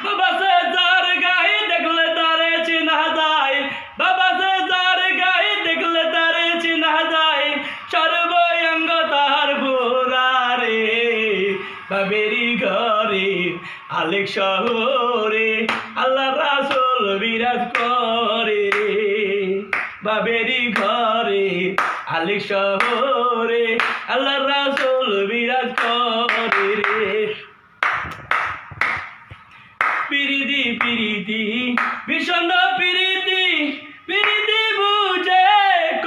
বাবা সে যার গায়ে দেখলে তারে চিনা যায়, বাবা সে যার গায়ে দেখলে তারে চিনা যায়, সর্বঙ্গ তাহার ভোরা রে। বাবেরি ঘরে আলেক শহরে আল্লাহ রাসূল বিরাজ করে রে। বাবেরি ঘরে আলেক শহরে আল্লাহ রাসূল বিরাজ করে রে। পিরিতি পিরিতি ভীষণ পিরিতি, পিরিতি বুঝে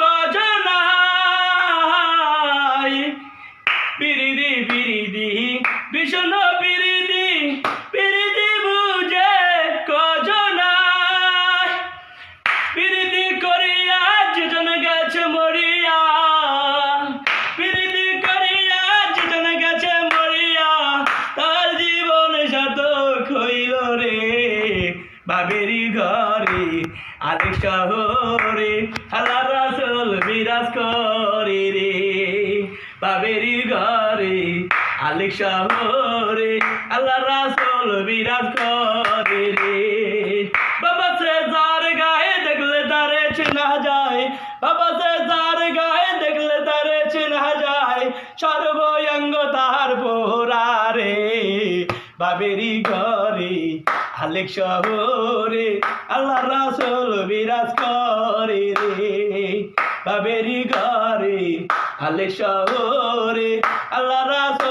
কজনাই। পিরিতি পিরিতি ভীষণ পিরিতি, পিরিতি বুঝে কজনাই। পিরিতি করিয়া যেজন গেছে মরিয়া, পিরিতি করিয়া যেজন গেছে মরিয়া, তার জীবন সার্থক হইল রে। বাবেরি ঘরে আলেক শহরে আল্লাহ রাসূল বিরাজ করে রে। বাবেরি ঘরে আলেক শহরে আল্লাহ রাসূল বিরাজ করে রে। বাবা সে যার গায়ে দেখলে তারে চেনা যায়, বাবা সে যার গায়ে দেখলে তারে চেনা যায়, সর্বঙ্গ তাহার পোরা রে। বাবেরি ঘরে আলেক শহরে আল্লাহ রাসূল বিরাজ করে রে। বাবেরি ঘরে আলেক শহরে আল্লাহ রাসূল